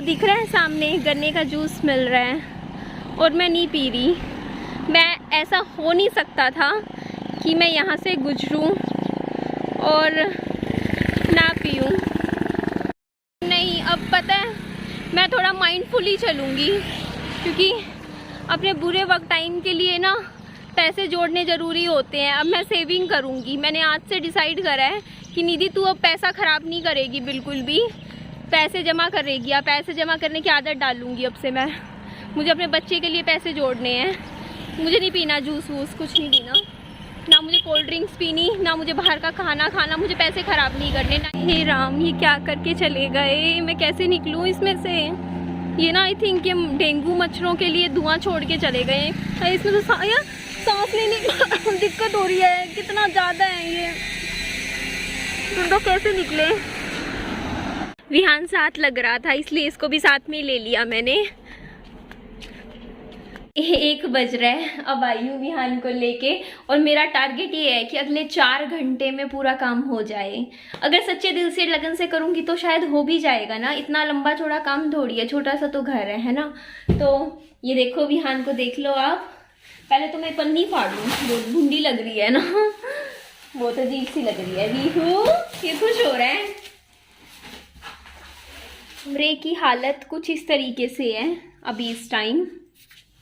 दिख रहा है सामने गन्ने का जूस मिल रहा है और मैं नहीं पी रही। मैं ऐसा हो नहीं सकता था कि मैं यहाँ से गुजरूं और ना पीऊँ। नहीं, अब पता है मैं थोड़ा माइंडफुली चलूँगी क्योंकि अपने बुरे वक्त टाइम के लिए ना पैसे जोड़ने ज़रूरी होते हैं। अब मैं सेविंग करूँगी। मैंने आज से डिसाइड करा है कि निधि तू अब पैसा ख़राब नहीं करेगी, बिल्कुल भी पैसे जमा करेगी। अब पैसे जमा करने की आदत डालूँगी अब से मैं। मुझे अपने बच्चे के लिए पैसे जोड़ने हैं। मुझे नहीं पीना जूस वूस, कुछ नहीं पीना, ना मुझे कोल्ड ड्रिंक्स पीनी, ना मुझे बाहर का खाना खाना। मुझे पैसे ख़राब नहीं करने ना। हे राम, ये क्या करके चले गए? मैं कैसे निकलूँ इसमें से? ये ना आई थिंक ये डेंगू मच्छरों के लिए धुआं छोड़ के चले गए। इसमें तो सांस लेने की दिक्कत हो रही है, कितना ज़्यादा है ये। तो कैसे निकले? विहान साथ लग रहा था इसलिए इसको भी साथ में ले लिया मैंने। 1 बज रहा है, अब आई हूँ विहान को लेके और मेरा टारगेट ये है कि अगले 4 घंटे में पूरा काम हो जाए। अगर सच्चे दिल से लगन से करूँगी तो शायद हो भी जाएगा ना। इतना लंबा चौड़ा काम थोड़ी है, छोटा सा तो घर है ना। तो ये देखो विहान को देख लो आप। पहले तो मैं पन्नी फाड़ लूँ, जो भूंडी लग रही है ना, वो तो अजीब सी लग रही है। वीहू ये खुश हो रहा है। कमरे की हालत कुछ इस तरीके से है अभी इस टाइम।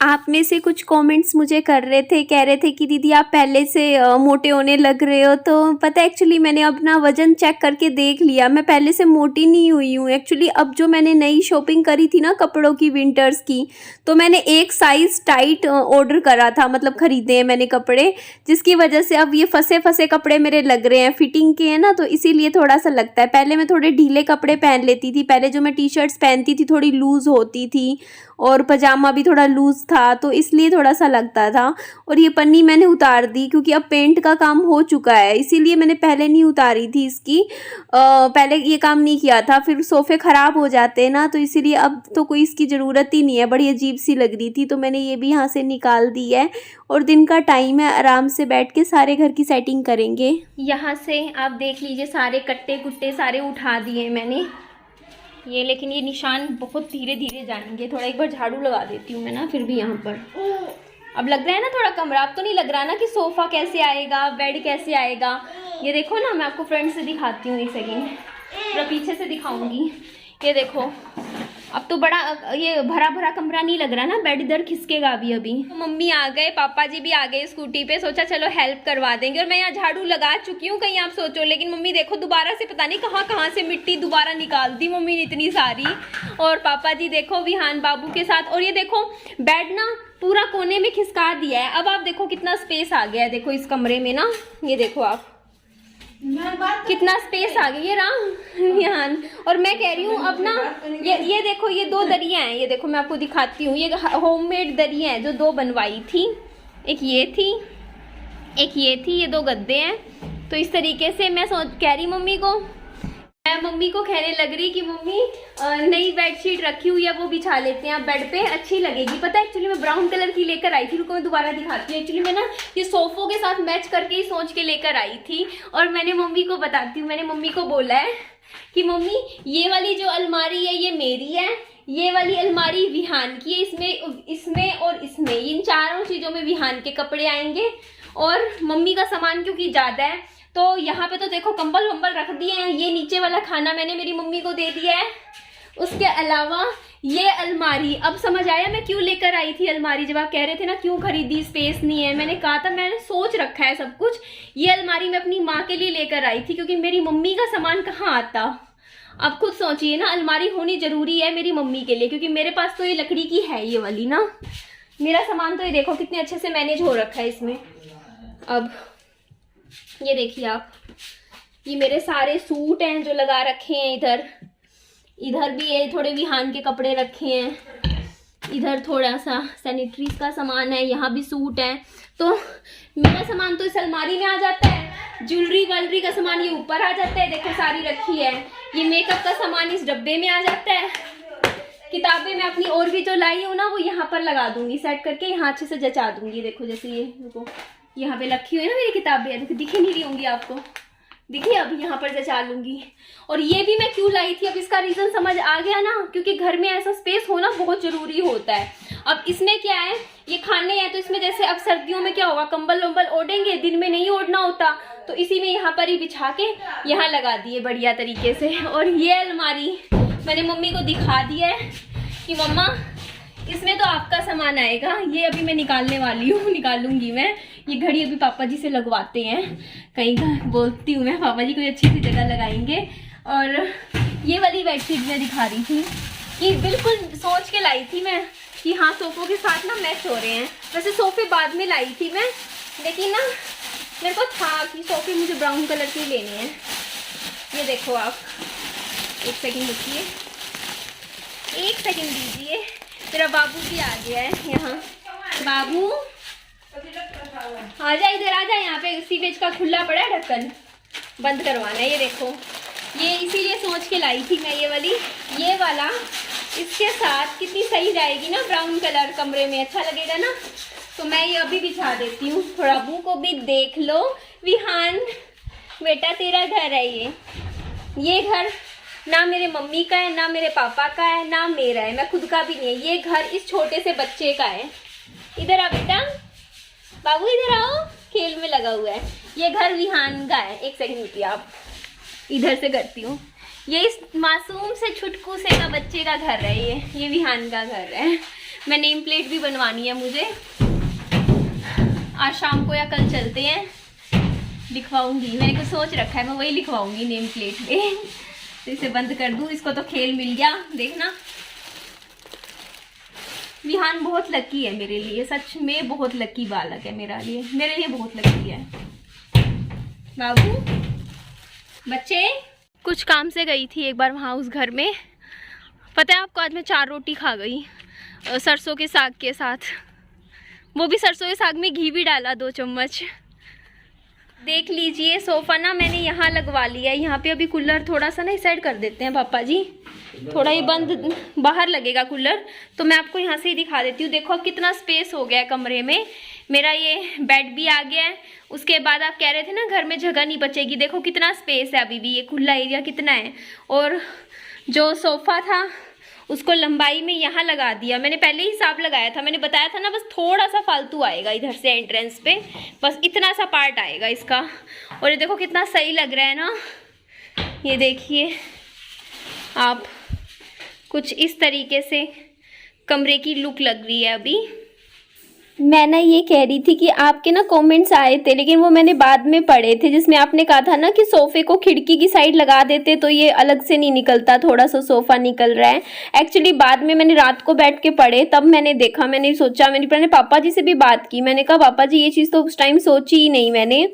आप में से कुछ कमेंट्स मुझे कर रहे थे, कह रहे थे कि दीदी आप पहले से मोटे होने लग रहे हो। तो पता है एक्चुअली मैंने अपना वज़न चेक करके देख लिया, मैं पहले से मोटी नहीं हुई हूँ एक्चुअली। अब जो मैंने नई शॉपिंग करी थी ना कपड़ों की विंटर्स की, तो मैंने 1 साइज़ टाइट ऑर्डर करा था, मतलब ख़रीदे हैं मैंने कपड़े, जिसकी वजह से अब ये फंसे फंसे कपड़े मेरे लग रहे हैं। फिटिंग के हैं ना, तो इसीलिए थोड़ा सा लगता है। पहले मैं थोड़े ढीले कपड़े पहन लेती थी, पहले जो मैं टी शर्ट्स पहनती थी थोड़ी लूज़ होती थी और पजामा भी थोड़ा लूज़ था, तो इसलिए थोड़ा सा लगता था। और ये पन्नी मैंने उतार दी क्योंकि अब पेंट का काम हो चुका है, इसीलिए मैंने पहले नहीं उतारी थी इसकी। पहले ये काम नहीं किया था, फिर सोफ़े ख़राब हो जाते हैं ना, तो इसीलिए अब तो कोई इसकी ज़रूरत ही नहीं है। बड़ी अजीब सी लग रही थी तो मैंने ये भी यहाँ से निकाल दी है। और दिन का टाइम है, आराम से बैठ के सारे घर की सेटिंग करेंगे। यहाँ से आप देख लीजिए सारे कट्टे कुट्टे सारे उठा दिए मैंने ये, लेकिन ये निशान बहुत धीरे धीरे जाएंगे। थोड़ा एक बार झाड़ू लगा देती हूँ मैं ना, फिर भी यहाँ पर अब लग रहा है ना थोड़ा कमरा। अब तो नहीं लग रहा ना कि सोफ़ा कैसे आएगा, बेड कैसे आएगा। ये देखो ना, मैं आपको फ्रंट से दिखाती हूँ, एक सेकेंड, थोड़ा पीछे से दिखाऊंगी। ये देखो अब तो बड़ा ये भरा भरा कमरा नहीं लग रहा ना, बेड इधर खिसकेगा अभी। तो मम्मी आ गए, पापा जी भी आ गए स्कूटी पे, सोचा चलो हेल्प करवा देंगे। और मैं यहाँ झाड़ू लगा चुकी हूँ, कहीं आप सोचो, लेकिन मम्मी देखो दोबारा से पता नहीं कहाँ से मिट्टी दोबारा निकाल दी मम्मी ने इतनी सारी। और पापा जी देखो विहान बाबू के साथ। और ये देखो बेड ना पूरा कोने में खिसका दिया है। अब आप देखो कितना स्पेस आ गया है, देखो इस कमरे में ना, ये देखो आप कितना स्पेस आ गया। ये राम यहाँ। और मैं कह रही हूँ अब ना ये देखो, ये 2 दरियाँ हैं। ये देखो मैं आपको दिखाती हूँ, ये होममेड दरियाँ हैं जो 2 बनवाई थी। एक ये थी, एक ये थी, ये 2 गद्दे हैं। तो इस तरीके से मैं कह रही मम्मी को कहने लग रही कि मम्मी नई बेडशीट रखी हुई है वो बिछा लेते हैं आप बेड पे, अच्छी लगेगी। पता है एक्चुअली मैं ब्राउन कलर की लेकर आई थी, रुको मैं दोबारा दिखाती हूँ। एक्चुअली मैं ना ये सोफों के साथ मैच करके ही सोच के लेकर आई थी। और मैंने मम्मी को बताती हूँ, मैंने मम्मी को बोला है कि मम्मी ये वाली जो अलमारी है ये मेरी है, ये वाली अलमारी विहान की है, इसमें और इसमें, इन चारों चीज़ों में विहान के कपड़े आएंगे। और मम्मी का सामान क्योंकि ज़्यादा है तो यहाँ पे तो देखो कंबल वंबल रख दिए हैं। ये नीचे वाला खाना मैंने मेरी मम्मी को दे दिया है। उसके अलावा ये अलमारी, अब समझ आया मैं क्यों लेकर आई थी अलमारी। जब आप कह रहे थे ना क्यों खरीदी, स्पेस नहीं है, मैंने कहा था मैंने सोच रखा है सब कुछ। ये अलमारी मैं अपनी माँ के लिए लेकर आई थी क्योंकि मेरी मम्मी का सामान कहाँ आता। अब खुद सोचिए ना, अलमारी होनी जरूरी है मेरी मम्मी के लिए, क्योंकि मेरे पास तो ये लकड़ी की है ये वाली ना। मेरा सामान तो ये देखो कितने अच्छे से मैनेज हो रखा है इसमें। अब ये देखिए आप, ये मेरे सारे सूट हैं जो लगा रखे हैं इधर भी ये थोड़े विहान के कपड़े रखे हैं, इधर थोड़ा सा सैनिटरीज का सामान है, यहाँ भी सूट है। तो मेरा सामान तो इस अलमारी में आ जाता है, ज्वेलरी वालरी का सामान ये ऊपर आ जाता है, देखो सारी रखी है। ये मेकअप का सामान इस डब्बे में आ जाता है। किताबें मैं अपनी और भी जो लाई हूँ ना वो यहाँ पर लगा दूंगी, सेट करके यहाँ अच्छे से जचा दूंगी। देखो जैसे ये देखो यहाँ पे रखी हुई है ना मेरी किताबें, देखो दिख नहीं रही होंगी आपको, देखिए अब यहाँ पर जचा लूंगी। और ये भी मैं क्यों लाई थी, अब इसका रीजन समझ आ गया ना, क्योंकि घर में ऐसा स्पेस होना बहुत जरूरी होता है। अब इसमें क्या है, ये खाने हैं तो इसमें जैसे अब सर्दियों में क्या होगा, कंबल वंबल ओढ़ेंगे, दिन में नहीं ओढ़ना होता, तो इसी में यहाँ पर ही बिछा के यहाँ लगा दिए बढ़िया तरीके से। और ये अलमारी मैंने मम्मी को दिखा दिया है कि मम्मा इसमें तो आपका सामान आएगा। ये अभी मैं निकालने वाली हूँ, निकालूंगी मैं। ये घड़ी अभी पापा जी से लगवाते हैं, कहीं बोलती हूँ मैं पापा जी कोई अच्छी सी जगह लगाएंगे। और ये वाली बेडशीट मैं दिखा रही थी कि बिल्कुल सोच के लाई थी मैं कि हाँ सोफों के साथ ना मैच हो रहे हैं। वैसे सोफे बाद में लाई थी मैं, लेकिन ना मेरे को था कि सोफे मुझे ब्राउन कलर के लेने हैं। ये देखो आप, एक सेकंड रुकिए, एक सेकंड दीजिए, मेरा बाबू भी आ गया है यहाँ। बाबू आ जा, इधर आ जा, यहाँ पे सीवेज का खुला पड़ा है, ढक्कन बंद करवाना है। ये देखो, ये इसीलिए सोच के लाई थी मैं ये वाली, ये वाला इसके साथ कितनी सही जाएगी ना, ब्राउन कलर कमरे में अच्छा लगेगा ना। तो मैं ये अभी बिछा देती हूँ, थोड़ा अबू को भी देख लो। विहान बेटा तेरा घर है ये घर ना मेरे मम्मी का है, ना मेरे पापा का है, ना मेरा है, मैं खुद का भी नहीं है। ये घर इस छोटे से बच्चे का है। इधर आ बेटा, बाबू इधर आओ, खेल में लगा हुआ है। ये घर विहान का है। एक सेकंड रुकिए आप, इधर से करती हूँ। ये इस मासूम से छुटकू से का बच्चे का घर है। ये विहान का घर है। मैं नेम प्लेट भी बनवानी है मुझे, आज शाम को या कल चलते हैं, लिखवाऊंगी। मैंने कुछ सोच रखा है, मैं वही लिखवाऊंगी नेम प्लेट पे। तो इसे बंद कर दूँ, इसको तो खेल मिल गया। देखना विहान बहुत लकी है मेरे लिए, सच में बहुत लकी बालक है मेरे लिए बहुत लकी है। बाबू बच्चे, कुछ काम से गई थी एक बार वहाँ उस घर में, पता है आपको, आज मैं 4 रोटी खा गई सरसों के साग के साथ। वो भी सरसों के साग में घी भी डाला 2 चम्मच। देख लीजिए सोफ़ा ना मैंने यहाँ लगवा लिया है। यहाँ पे अभी कूलर थोड़ा सा ना इस साइड कर देते हैं पापा जी, थोड़ा ये बंद बाहर लगेगा कूलर, तो मैं आपको यहाँ से ही दिखा देती हूँ। देखो कितना स्पेस हो गया है कमरे में। मेरा ये बेड भी आ गया है। उसके बाद आप कह रहे थे ना घर में जगह नहीं बचेगी, देखो कितना स्पेस है अभी भी, ये खुला एरिया कितना है। और जो सोफ़ा था उसको लंबाई में यहाँ लगा दिया, मैंने पहले ही हिसाब लगाया था, मैंने बताया था ना, बस थोड़ा सा फालतू आएगा इधर से एंट्रेंस पे, बस इतना सा पार्ट आएगा इसका। और ये देखो कितना सही लग रहा है ना, ये देखिए आप, कुछ इस तरीके से कमरे की लुक लग रही है अभी। मैं ना ये कह रही थी कि आपके ना कमेंट्स आए थे, लेकिन वो मैंने बाद में पढ़े थे, जिसमें आपने कहा था ना कि सोफ़े को खिड़की की साइड लगा देते तो ये अलग से नहीं निकलता, थोड़ा सा सोफ़ा निकल रहा है। एक्चुअली बाद में मैंने रात को बैठ के पढ़े, तब मैंने देखा, मैंने सोचा, मैंने पापा जी से भी बात की, मैंने कहा पापा जी ये चीज़ तो उस टाइम सोची ही नहीं मैंने।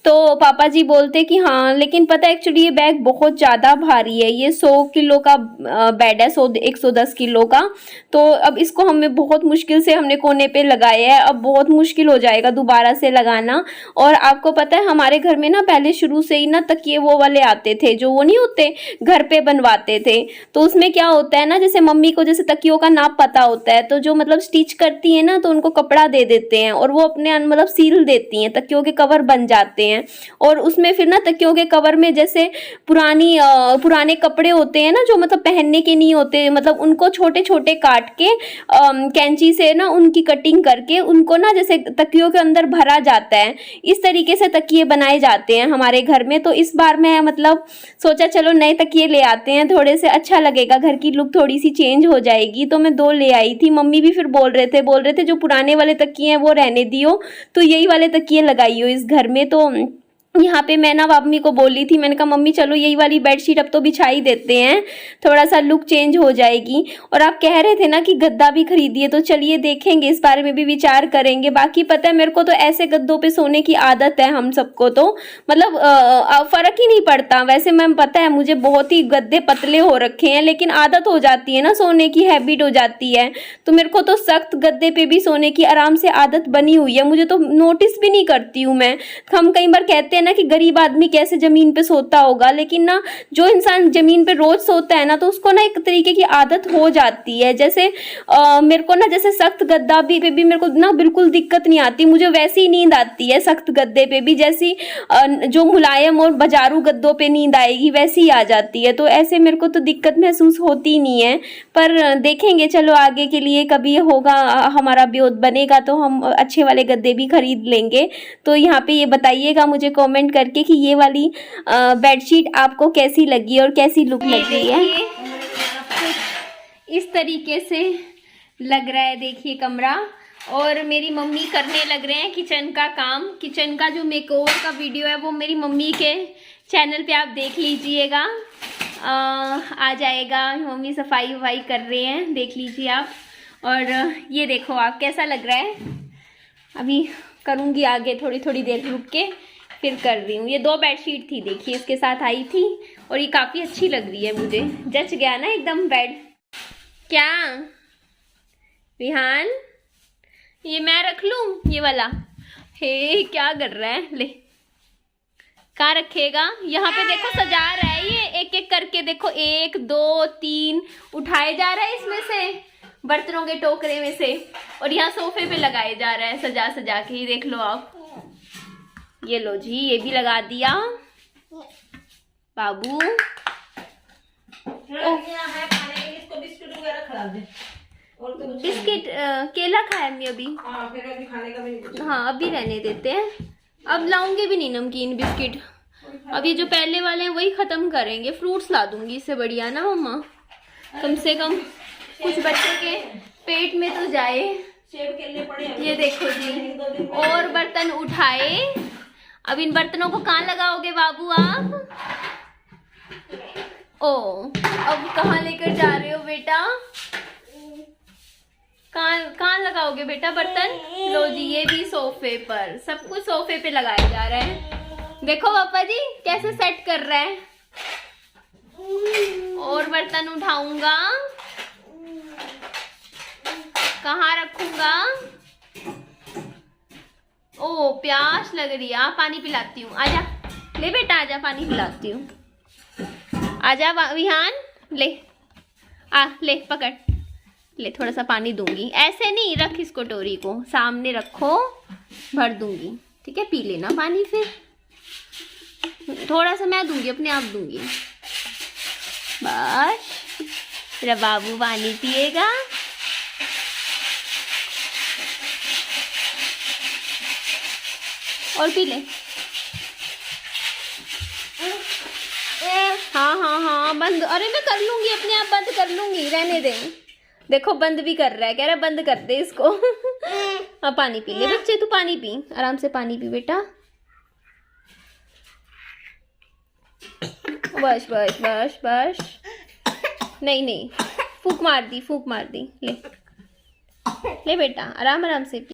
तो पापा जी बोलते कि हाँ, लेकिन पता है एक्चुअली ये बैग बहुत ज़्यादा भारी है, ये 100 किलो का बेड है, 110 किलो का। तो अब इसको हमें बहुत मुश्किल से हमने कोने पर लगाया है, अब बहुत मुश्किल हो जाएगा दोबारा से लगाना। और आपको पता है हमारे घर में ना पहले शुरू से ही ना तकिए वो वाले आते थे, जो वो नहीं होते घर पे बनवाते थे। तो उसमें क्या होता है ना, जैसे मम्मी को जैसे तकियों का नाप पता होता है, तो जो मतलब स्टिच करती है ना, तो उनको कपड़ा दे देते हैं और वो अपने मतलब सील देती हैं, तकियों के कवर बन जाते हैं। और उसमें फिर ना तकियों के कवर में जैसे पुराने कपड़े होते हैं ना, जो मतलब पहनने के नहीं होते, मतलब उनको छोटे छोटे काट के कैंची से ना उनकी कटिंग करके उनको ना जैसे तकियों के अंदर भरा जाता है, इस तरीके से तकिए बनाए जाते हैं हमारे घर में। तो इस बार मैं मतलब सोचा चलो नए तकिए ले आते हैं, थोड़े से अच्छा लगेगा, घर की लुक थोड़ी सी चेंज हो जाएगी। तो मैं 2 ले आई थी। मम्मी भी फिर बोल रहे थे जो पुराने वाले तकिए हैं वो रहने दियो, तो यही वाले तकिए लगाइयो इस घर में। तो यहाँ पे मैं ना मम्मी को बोली थी, मैंने कहा मम्मी चलो यही वाली बेडशीट अब तो बिछा ही देते हैं, थोड़ा सा लुक चेंज हो जाएगी। और आप कह रहे थे ना कि गद्दा भी खरीदिए, तो चलिए देखेंगे, इस बारे में भी विचार करेंगे। बाकी पता है मेरे को तो ऐसे गद्दों पे सोने की आदत है, हम सबको तो मतलब फर्क ही नहीं पड़ता। वैसे मैम पता है मुझे बहुत ही गद्दे पतले हो रखे हैं, लेकिन आदत हो जाती है ना, सोने की हैबिट हो जाती है। तो मेरे को तो सख्त गद्दे पे भी सोने की आराम से आदत बनी हुई है, मुझे तो नोटिस भी नहीं करती हूँ मैं। हम कई बार कहते हैं ना कि गरीब आदमी कैसे जमीन पे सोता होगा, लेकिन ना जो इंसान जमीन पे रोज सोता है ना तो उसको ना एक तरीके की आदत हो जाती है। जैसे मेरे को ना जैसे सख्त गद्दा पे भी मेरे को ना बिल्कुल दिक्कत नहीं आती, मुझे वैसी नींद आती है सख्त गद्दे पे भी, जैसी जो मुलायम और बाजारू गद्दों पे नींद आएगी वैसी ही आ जाती है। तो ऐसे मेरे को तो दिक्कत महसूस होती नहीं है, पर देखेंगे चलो आगे के लिए कभी होगा हमारा ब्योत बनेगा तो हम अच्छे वाले गद्दे भी खरीद लेंगे। तो यहाँ पे ये बताइएगा मुझे कमेंट करके कि ये वाली बेडशीट आपको कैसी लगी और कैसी लुक लग रही है। इस तरीके से लग रहा है देखिए कमरा, और मेरी मम्मी करने लग रहे हैं किचन का काम। किचन का जो मेकओवर का वीडियो है वो मेरी मम्मी के चैनल पे आप देख लीजिएगा, आ जाएगा। मम्मी सफाई वफाई कर रहे हैं, देख लीजिए आप। और ये देखो आप कैसा लग रहा है, अभी करूँगी आगे थोड़ी थोड़ी देर रुक के फिर कर रही हूँ। ये 2 बेडशीट थी देखिए इसके साथ आई थी, और ये काफ़ी अच्छी लग रही है, मुझे जच गया ना एकदम बेड। क्या विहान, ये मैं रख लूँ ये वाला? हे क्या कर रहा है, ले कहाँ रखेगा? यहाँ पे देखो सजा रहा है ये, एक एक करके देखो, 1 2 3 उठाए जा रहा है इसमें से, बर्तनों के टोकरे में से, और यहाँ सोफे पे लगाए जा रहा है सजा सजा के। ये देख लो आप, ये लो जी, ये भी लगा दिया बाबू। बिस्किट केला खाया हमने अभी। फिर अभी खाने का भी। हाँ अभी रहने देते हैं, अब लाऊंगे भी नहीं नमकीन बिस्किट। अब ये जो पहले वाले हैं वही खत्म करेंगे, फ्रूट्स ला दूंगी इससे बढ़िया ना मम्मा, कम से कम कुछ बच्चे के पेट में तो जाए। ये देखो जी, और बर्तन उठाए। अब इन बर्तनों को कहाँ लगाओगे बाबू आप? ओ अब कहाँ लेकर जा रहे हो बेटा? कहाँ लगाओगे बेटा बर्तन? लो जी, ये भी सोफे पर, सब कुछ सोफे पे लगाया जा रहा है। देखो पापा जी कैसे सेट कर रहा है। और बर्तन उठाऊंगा, कहाँ रखूंगा? ओ प्यास लग रही है, पानी पिलाती हूँ, आजा ले बेटा, आजा पानी पिलाती हूँ, आजा विहान, ले ले पकड़, ले थोड़ा सा पानी दूंगी। ऐसे नहीं, रख इस कटोरी को सामने रखो, भर दूंगी, ठीक है? पी लेना पानी, फिर थोड़ा सा मैं दूंगी, अपने आप दूंगी। बस मेरा बाबू पानी पिएगा। और पी ले। हाँ बंद, अरे मैं कर लूंगी, अपने आप बंद कर लूंगी, रहने दे। देखो बंद भी कर रहा है, कह रहा है बंद कर दे इसको। अब पानी पी ले बच्चे, तू पानी पी, आराम से पानी पी बेटा। बस बस बस बस, नहीं फूक मार दी, ले ले बेटा, आराम आराम से पी।